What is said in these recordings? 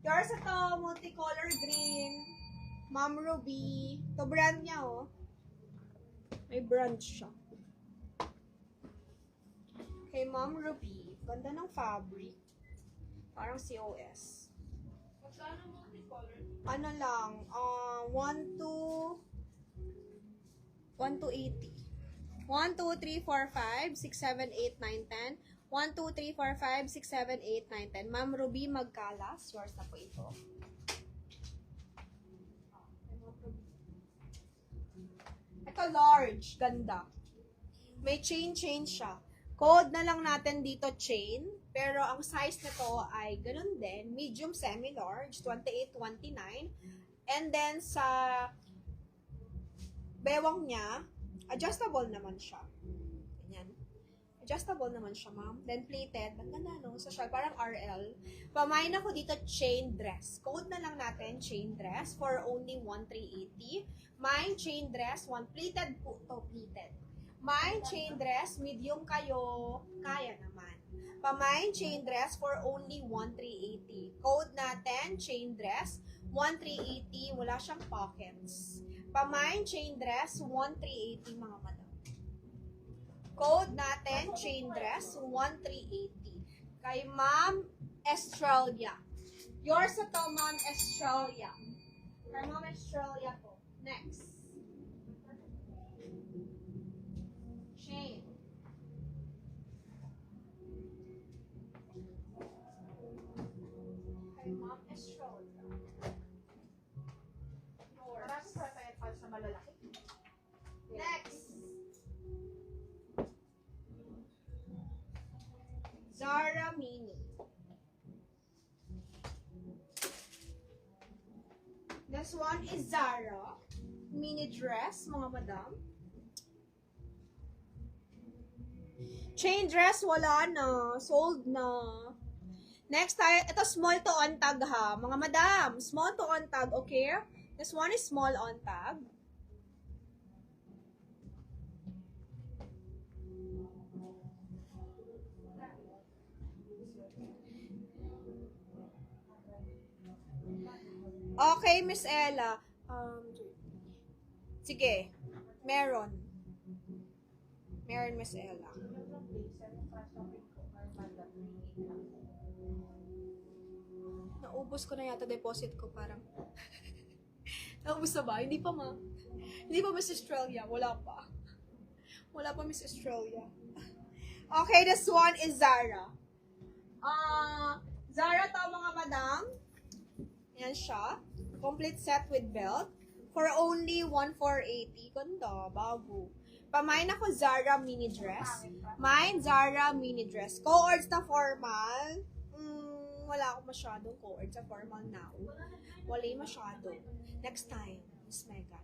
Yours ito, multicolor green. Mom Ruby. Ito brand niya, oh. May brand siya. Kay Mom Ruby. Ganda ng fabric. Parang COS. Magkano multicolor? Ano lang, 1 to 80. 1, 2, 3, 4, 5, 6, 7, 8, 9, 10. 1, 2, 3, 4, 5, 6, 7, 8, 9, 10. Ma'am Ruby Magkalas. Yours na po ito. Ito large. Ganda. May chain siya. Code na lang natin dito chain. Pero ang size nito ay ganun din. Medium, semi-large. 28, 29. And then sa bewang niya, adjustable naman siya. Ganyan. Adjustable naman siya, ma'am. Then plated. Ang ganda, no? So, siya, parang RL. Pamain ako dito, chain dress. Code na lang natin, chain dress for only 1,380. Mine, chain dress. One plated po to, plated. Mine, chain dress. Medium kayo, kaya naman. Pamain, chain dress for only 1,380. Code natin, chain dress. 1,380. Wala siyang pockets. Pamain, chain dress. 1,380, mga madam. Code natin, chain dress, 1,380. Kay Ma'am Estralia. Yours na to, Ma'am Estralia. Kay Ma'am Estralia po. Next. Chain. Kay Ma'am Estralia. Marami pa sa malalaki. Next. Zara Mini. This one is Zara. Mini dress, mga madam. Chain dress, wala na. Sold na. Next tayo, ito small to on tag ha. Mga madam, small to on tag, okay? This one is small on tag. Okay, Miss Ella. Sige. Meron. Meron, Miss Ella. Naubos ko na yata deposit ko parang. Naubos na ba? Hindi pa, ma. Hindi pa, Miss Australia. Wala pa. Wala pa, Miss Australia. Okay, this one is Zara. Zara to, mga madam. Yan siya. Complete set with belt. For only 1,480. Ganda. Bago. Pamain ako Zara mini dress. Mine, Zara mini dress. Co-ords na formal. Wala ako masyadong co-ords sa formal now. Wala masyado. Next time. Miss Megan.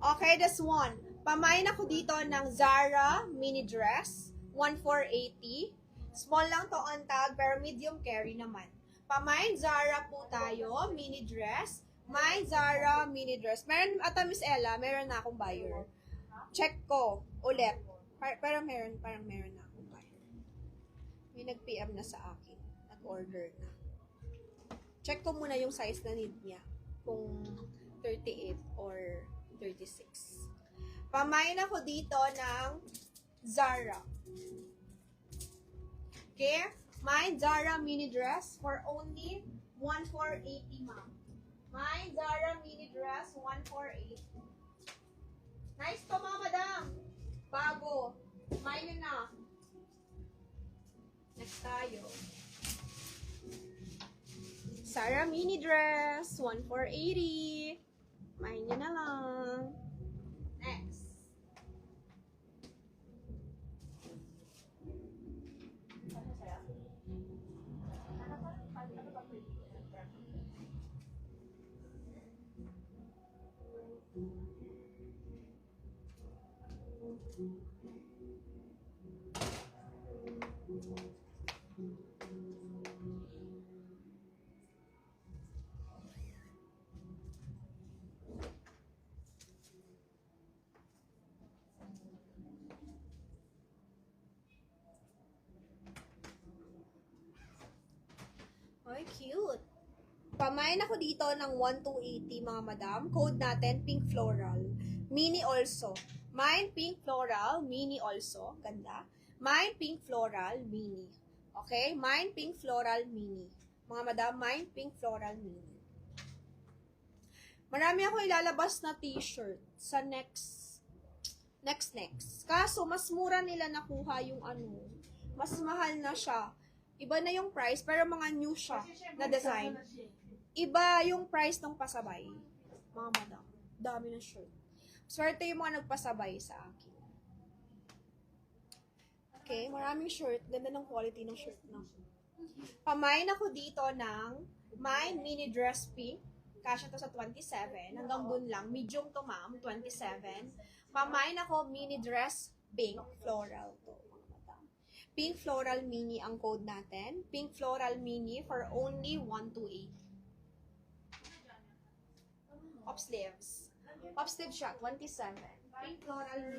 Okay, this one. Pamain ako dito ng Zara mini dress. 1,480. Small lang to on tag, pero medium carry naman. Pamain, Zara po tayo, mini dress. Mine, Zara, mini dress. Meron, ata Miss Ella, meron na akong buyer. Check ko, ulit. Pero parang meron na akong buyer. May nag-PM na sa akin. Nag-order na. Check ko muna yung size na need niya. Kung 38 or 36. Pamain ako dito ng Zara. Okay? Mine, Zara mini dress for only 1,480, ma'am. Mine, Zara mini dress, 1,480. Nice to, mga madam. Bago. Mine na. Next tayo. Zara mini dress, 1,480. Mine nyo na lang. Next. Ay, cute. Pamain ako dito ng 1,280 mga madam. Code natin, pink floral. Mini also. Mine pink floral, mini also. Ganda. Mine pink floral, mini. Okay? Mine pink floral, mini. Mga madam, mine pink floral, mini. Marami ako ilalabas na t-shirt sa next. Kaso, mas mura nila nakuha yung ano. Mas mahal na siya. Iba na yung price, pero mga new siya na design. Iba yung price ng pasabay. Mga madam. Dami ng shirt. Swerte yung mga nagpasabay sa akin. Okay, maraming shirt. Ganda ng quality ng shirt na. Pamain ako dito ng my mini dress pink. Kasya to sa 27. Hanggang dun lang. Medium to ma'am, 27. Pamain ako mini dress pink floral to. Pink floral mini ang code natin. Pink floral mini for only 128. Pop sleeves. Pop sleeve siya, 27. Pink floral mini.